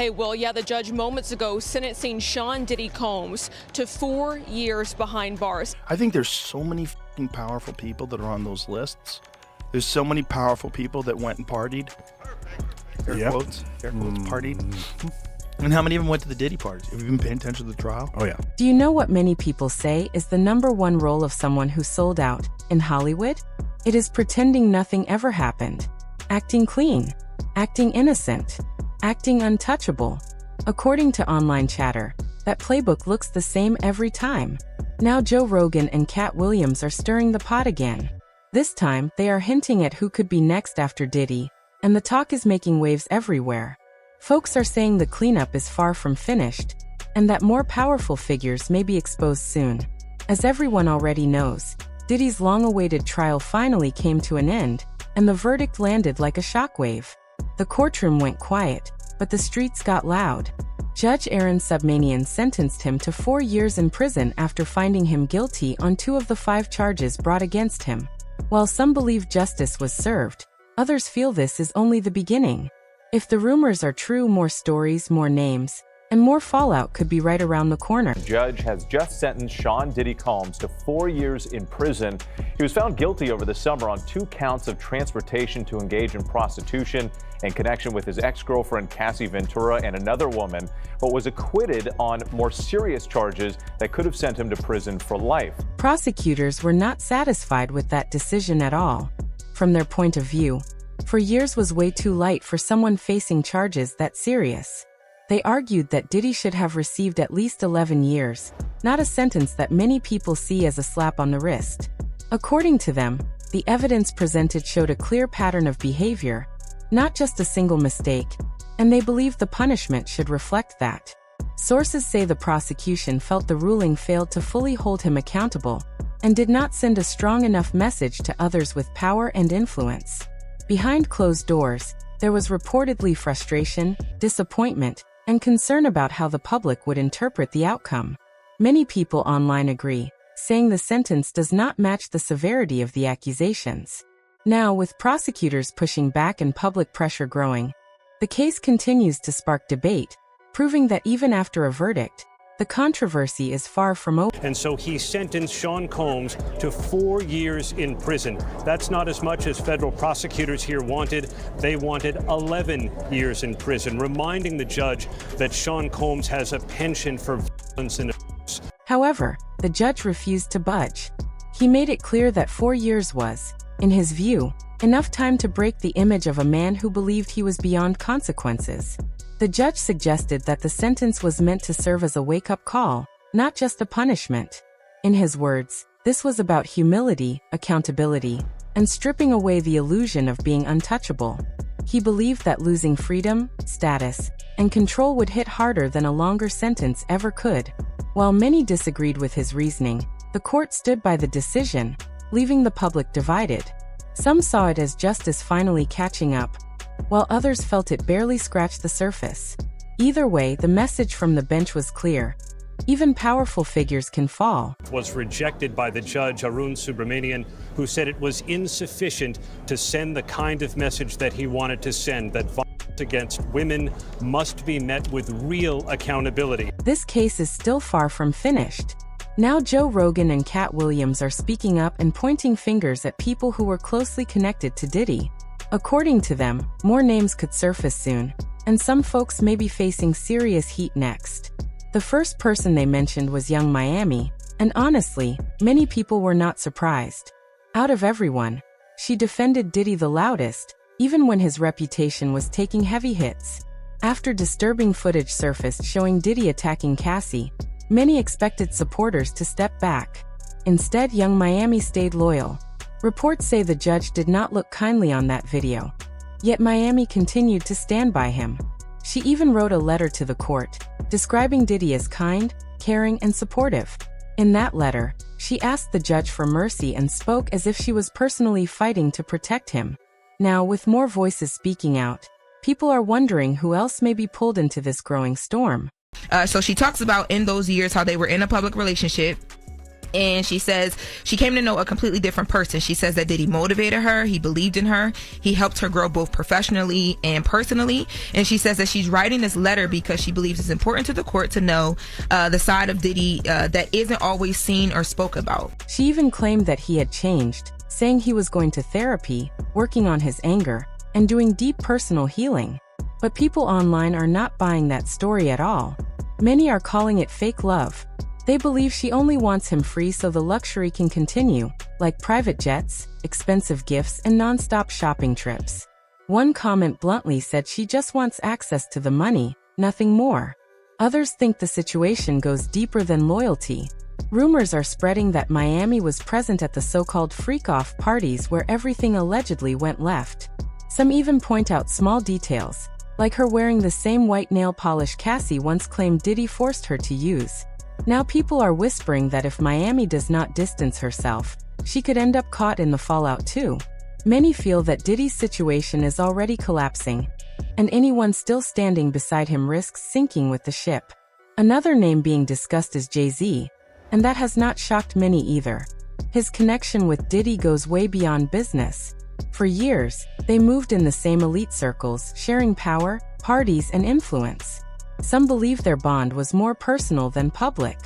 Hey, Will, yeah, the judge moments ago sentencing Sean Diddy Combs to 4 years behind bars. I think there's so many fucking powerful people that are on those lists. There's so many powerful people that went and partied. Air quotes, partied. And how many of them went to the Diddy parties? Have you been paying attention to the trial? Oh, yeah. Do you know what many people say is the #1 role of someone who sold out in Hollywood? It is pretending nothing ever happened. Acting clean. Acting innocent. Acting untouchable. According to online chatter, that playbook looks the same every time. Now Joe Rogan and Cat Williams are stirring the pot again. This time, they are hinting at who could be next after Diddy, and the talk is making waves everywhere. Folks are saying the cleanup is far from finished, and that more powerful figures may be exposed soon. As everyone already knows, Diddy's long-awaited trial finally came to an end, and the verdict landed like a shockwave. The courtroom went quiet, but the streets got loud. Judge Aaron Submanian sentenced him to 4 years in prison after finding him guilty on 2 of the 5 charges brought against him. While some believe justice was served, others feel this is only the beginning. If the rumors are true, more stories, more names, and more fallout could be right around the corner. The judge has just sentenced Sean Diddy Combs to 4 years in prison. He was found guilty over the summer on 2 counts of transportation to engage in prostitution in connection with his ex-girlfriend Cassie Ventura and another woman, but was acquitted on more serious charges that could have sent him to prison for life. Prosecutors were not satisfied with that decision at all. From their point of view, 4 years was way too light for someone facing charges that serious. They argued that Diddy should have received at least 11 years, not a sentence that many people see as a slap on the wrist. According to them, the evidence presented showed a clear pattern of behavior, not just a single mistake, and they believe the punishment should reflect that. Sources say the prosecution felt the ruling failed to fully hold him accountable and did not send a strong enough message to others with power and influence. Behind closed doors, there was reportedly frustration, disappointment, and concern about how the public would interpret the outcome. Many people online agree, saying the sentence does not match the severity of the accusations. Now, with prosecutors pushing back and public pressure growing, the case continues to spark debate, proving that even after a verdict, the controversy is far from over. And so he sentenced Sean Combs to 4 years in prison. That's not as much as federal prosecutors here wanted. They wanted 11 years in prison, reminding the judge that Sean Combs has a penchant for violence and abuse. However, the judge refused to budge. He made it clear that 4 years was, in his view, enough time to break the image of a man who believed he was beyond consequences. The judge suggested that the sentence was meant to serve as a wake-up call, not just a punishment. In his words, this was about humility, accountability, and stripping away the illusion of being untouchable. He believed that losing freedom, status, and control would hit harder than a longer sentence ever could. While many disagreed with his reasoning, the court stood by the decision, leaving the public divided. Some saw it as justice finally catching up, while others felt it barely scratched the surface. Either way, the message from the bench was clear. Even powerful figures can fall. Was rejected by the judge, Arun Subramanian, who said it was insufficient to send the kind of message that he wanted to send, that violence against women must be met with real accountability. This case is still far from finished. Now Joe Rogan and Cat Williams are speaking up and pointing fingers at people who were closely connected to Diddy. According to them, more names could surface soon, and some folks may be facing serious heat next. The first person they mentioned was Young Miami, and honestly, many people were not surprised. Out of everyone, she defended Diddy the loudest, even when his reputation was taking heavy hits. After disturbing footage surfaced showing Diddy attacking Cassie, many expected supporters to step back. Instead, Young Miami stayed loyal. Reports say the judge did not look kindly on that video. Yet Miami continued to stand by him. She even wrote a letter to the court, describing Diddy as kind, caring, and supportive. In that letter, she asked the judge for mercy and spoke as if she was personally fighting to protect him. Now, with more voices speaking out, people are wondering who else may be pulled into this growing storm. So she talks about in those years how they were in a public relationship. And she says she came to know a completely different person. She says that Diddy motivated her. He believed in her. He helped her grow both professionally and personally. And she says that she's writing this letter because she believes it's important to the court to know the side of Diddy that isn't always seen or spoke about. She even claimed that he had changed, saying he was going to therapy, working on his anger, and doing deep personal healing. But people online are not buying that story at all. Many are calling it fake love. They believe she only wants him free so the luxury can continue, like private jets, expensive gifts, and non-stop shopping trips. One comment bluntly said she just wants access to the money, nothing more. Others think the situation goes deeper than loyalty. Rumors are spreading that Miami was present at the so-called freak-off parties where everything allegedly went left. Some even point out small details, like her wearing the same white nail polish Cassie once claimed Diddy forced her to use. Now people are whispering that if Miami does not distance herself, she could end up caught in the fallout too. Many feel that Diddy's situation is already collapsing, and anyone still standing beside him risks sinking with the ship. Another name being discussed is Jay-Z, and that has not shocked many either. His connection with Diddy goes way beyond business. For years, they moved in the same elite circles, sharing power, parties, and influence. Some believe their bond was more personal than public.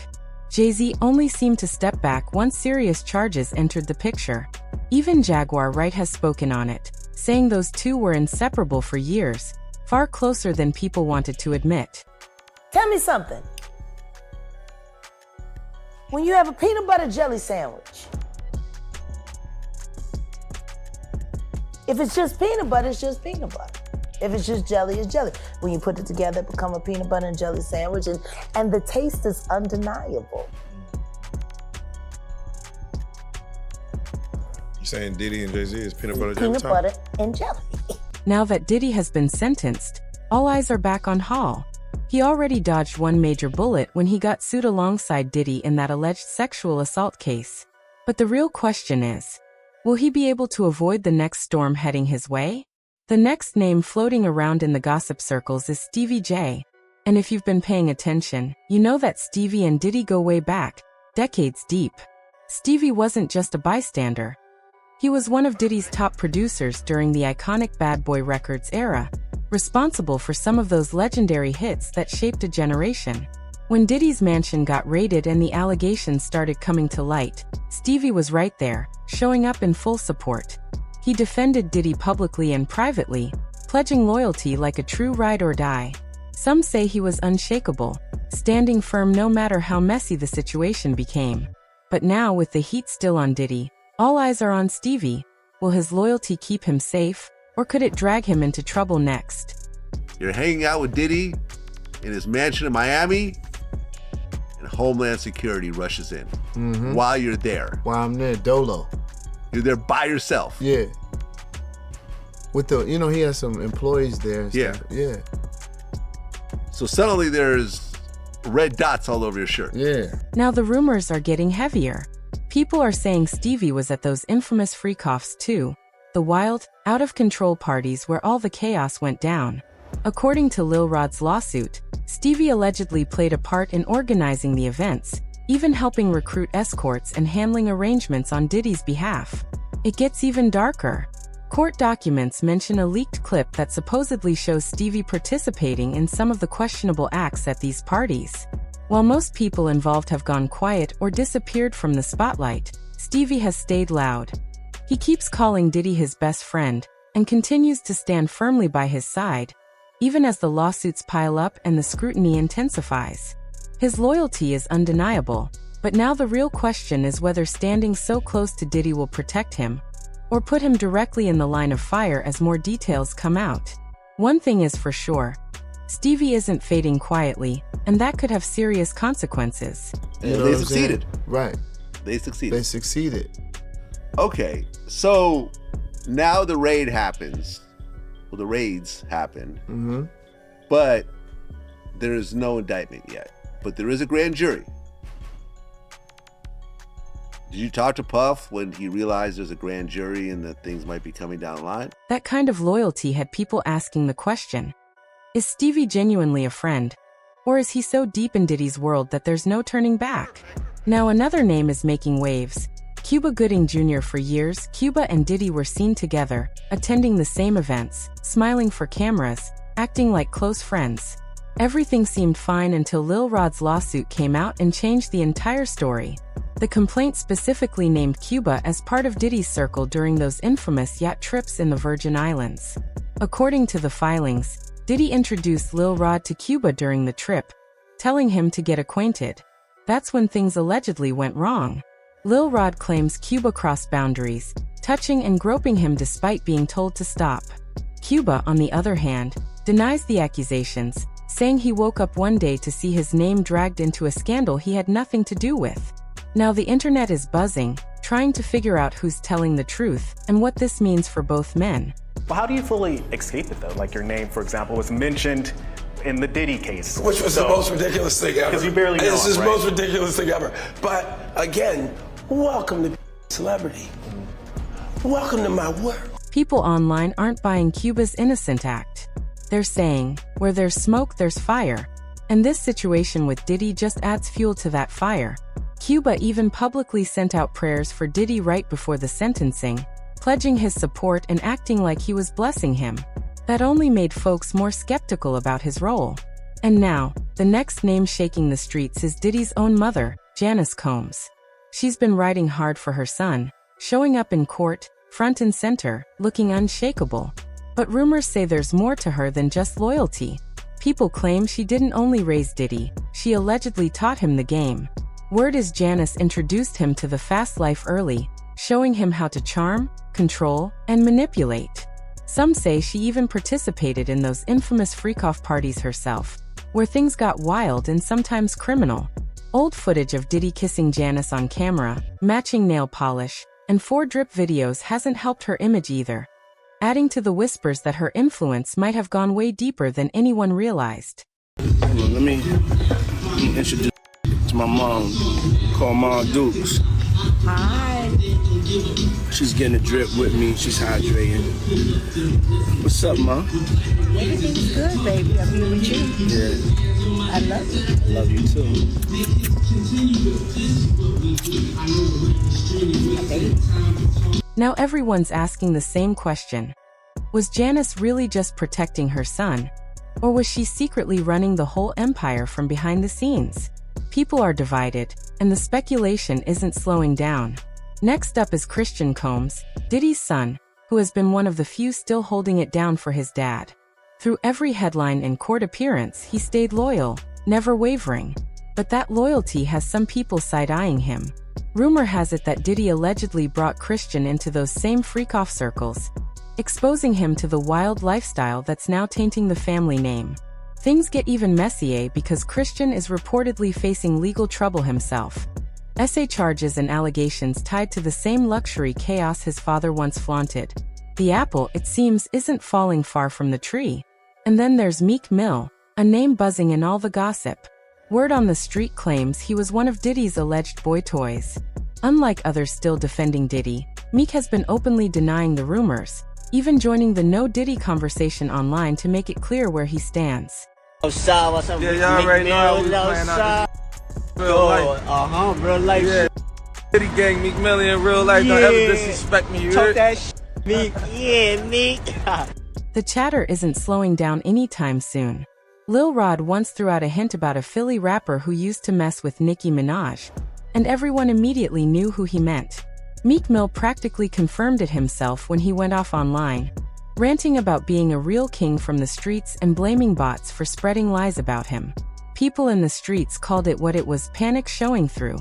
Jay-Z only seemed to step back once serious charges entered the picture. Even Jaguar Wright has spoken on it, saying those two were inseparable for years, far closer than people wanted to admit. Tell me something. When you have a peanut butter jelly sandwich, if it's just peanut butter, it's just peanut butter. If it's just jelly, it's jelly. When you put it together, it becomes a peanut butter and jelly sandwich, and the taste is undeniable. You saying Diddy and Jay-Z is peanut butter jelly? Peanut butter and jelly. Now that Diddy has been sentenced, all eyes are back on Hall. He already dodged one major bullet when he got sued alongside Diddy in that alleged sexual assault case. But the real question is, will he be able to avoid the next storm heading his way? The next name floating around in the gossip circles is Stevie J. And if you've been paying attention, you know that Stevie and Diddy go way back, decades deep. Stevie wasn't just a bystander. He was one of Diddy's top producers during the iconic Bad Boy Records era, responsible for some of those legendary hits that shaped a generation. When Diddy's mansion got raided and the allegations started coming to light, Stevie was right there, showing up in full support. He defended Diddy publicly and privately, pledging loyalty like a true ride or die. Some say he was unshakable, standing firm no matter how messy the situation became. But now, with the heat still on Diddy, all eyes are on Stevie. Will his loyalty keep him safe, or could it drag him into trouble next? You're hanging out with Diddy in his mansion in Miami, and Homeland Security rushes in while you're there. While I'm there, Dolo. You're there by yourself. Yeah. With the, he has some employees there. And Yeah. stuff. Yeah. So suddenly there's red dots all over your shirt. Yeah. Now the rumors are getting heavier. People are saying Stevie was at those infamous freak-offs too, the wild, out-of-control parties where all the chaos went down. According to Lil Rod's lawsuit, Stevie allegedly played a part in organizing the events, even helping recruit escorts and handling arrangements on Diddy's behalf. It gets even darker. Court documents mention a leaked clip that supposedly shows Stevie participating in some of the questionable acts at these parties. While most people involved have gone quiet or disappeared from the spotlight, Stevie has stayed loud. He keeps calling Diddy his best friend and continues to stand firmly by his side, even as the lawsuits pile up and the scrutiny intensifies. His loyalty is undeniable, but now the real question is whether standing so close to Diddy will protect him, or put him directly in the line of fire as more details come out. One thing is for sure, Stevie isn't fading quietly, and that could have serious consequences. And they succeeded. Right. They succeeded. They succeeded. Okay, so now the raid happens. Well, the raids happen. But there is no indictment yet. But there is a grand jury. Did you talk to Puff when he realized there's a grand jury and that things might be coming down the line? That kind of loyalty had people asking the question, is Stevie genuinely a friend? Or is he so deep in Diddy's world that there's no turning back? Now another name is making waves. Cuba Gooding Jr. For years, Cuba and Diddy were seen together, attending the same events, smiling for cameras, acting like close friends. Everything seemed fine until Lil Rod's lawsuit came out and changed the entire story. The complaint specifically named Cuba as part of Diddy's circle during those infamous yacht trips in the Virgin Islands. According to the filings, Diddy introduced Lil Rod to Cuba during the trip, telling him to get acquainted. That's when things allegedly went wrong. Lil Rod claims Cuba crossed boundaries, touching and groping him despite being told to stop. Cuba, on the other hand, denies the accusations, saying he woke up one day to see his name dragged into a scandal he had nothing to do with. Now the internet is buzzing, trying to figure out who's telling the truth and what this means for both men. Well, how do you fully escape it though? Like your name, for example, was mentioned in the Diddy case. Which was the most ridiculous thing ever. Because you barely know This is the right? most ridiculous thing ever. But again, welcome to celebrity. Welcome to my world. People online aren't buying Cuba's innocent act. They're saying, where there's smoke, there's fire. And this situation with Diddy just adds fuel to that fire. Cuba even publicly sent out prayers for Diddy right before the sentencing, pledging his support and acting like he was blessing him. That only made folks more skeptical about his role. And now, the next name shaking the streets is Diddy's own mother, Janice Combs. She's been riding hard for her son, showing up in court, front and center, looking unshakable. But rumors say there's more to her than just loyalty. People claim she didn't only raise Diddy, she allegedly taught him the game. Word is Janice introduced him to the fast life early, showing him how to charm, control, and manipulate. Some say she even participated in those infamous freak-off parties herself, where things got wild and sometimes criminal. Old footage of Diddy kissing Janice on camera, matching nail polish, and 4 drip videos hasn't helped her image either, adding to the whispers that her influence might have gone way deeper than anyone realized. Let me introduce to my mom, called Mom Dukes. Hi. She's getting a drip with me. She's hydrating. What's up, Mom? Everything's good, baby. I'm here with you. Yeah. I love you. Love you too. Now everyone's asking the same question. Was Janice really just protecting her son? Or was she secretly running the whole empire from behind the scenes? People are divided, and the speculation isn't slowing down. Next up is Christian Combs, Diddy's son, who has been one of the few still holding it down for his dad. Through every headline and court appearance, he stayed loyal, never wavering. But that loyalty has some people side-eyeing him. Rumor has it that Diddy allegedly brought Christian into those same freak-off circles, exposing him to the wild lifestyle that's now tainting the family name. Things get even messier because Christian is reportedly facing legal trouble himself. Essay charges and allegations tied to the same luxury chaos his father once flaunted. The apple, it seems, isn't falling far from the tree. And then there's Meek Mill, a name buzzing in all the gossip. Word on the street claims he was one of Diddy's alleged boy toys. Unlike others still defending Diddy, Meek has been openly denying the rumors, even joining the No Diddy conversation online to make it clear where he stands. What's up? Yeah, y'all already know we playing out real life. Real life. Yeah. Diddy gang, Meek Mill in real life. Don't ever disrespect me, you Talk heard? that Meek. Yeah, Meek. The chatter isn't slowing down anytime soon. Lil Rod once threw out a hint about a Philly rapper who used to mess with Nicki Minaj, and everyone immediately knew who he meant. Meek Mill practically confirmed it himself when he went off online, ranting about being a real king from the streets and blaming bots for spreading lies about him. People in the streets called it what it was, panic showing through.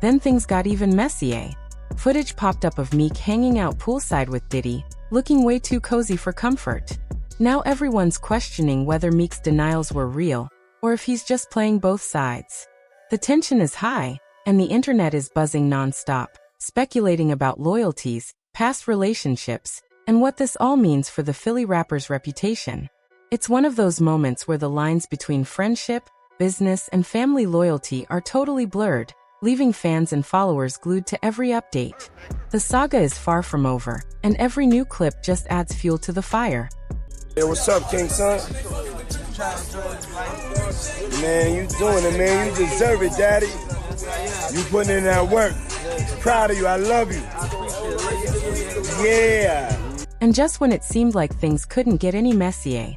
Then things got even messier. Footage popped up of Meek hanging out poolside with Diddy, looking way too cozy for comfort. Now everyone's questioning whether Meek's denials were real, or if he's just playing both sides. The tension is high, and the internet is buzzing non-stop, speculating about loyalties, past relationships, and what this all means for the Philly rapper's reputation. It's one of those moments where the lines between friendship, business, and family loyalty are totally blurred, leaving fans and followers glued to every update. The saga is far from over, and every new clip just adds fuel to the fire. Hey, what's up, King Son? Man, you doing it, man. You deserve it, Daddy. You putting in that work. Proud of you. I love you. Yeah. And just when it seemed like things couldn't get any messier,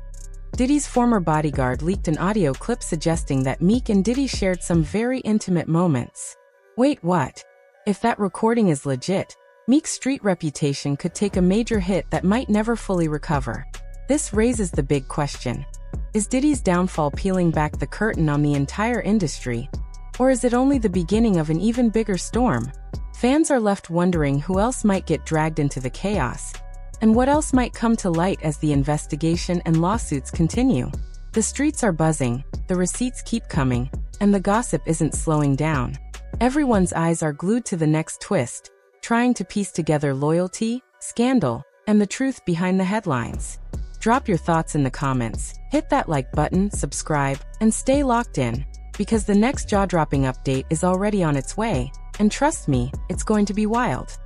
Diddy's former bodyguard leaked an audio clip suggesting that Meek and Diddy shared some very intimate moments. Wait, what? If that recording is legit, Meek's street reputation could take a major hit that might never fully recover. This raises the big question. Is Diddy's downfall peeling back the curtain on the entire industry? Or is it only the beginning of an even bigger storm? Fans are left wondering who else might get dragged into the chaos, and what else might come to light as the investigation and lawsuits continue. The streets are buzzing, the receipts keep coming, and the gossip isn't slowing down. Everyone's eyes are glued to the next twist, trying to piece together loyalty, scandal, and the truth behind the headlines. Drop your thoughts in the comments, hit that like button, subscribe, and stay locked in, because the next jaw-dropping update is already on its way, and trust me, it's going to be wild.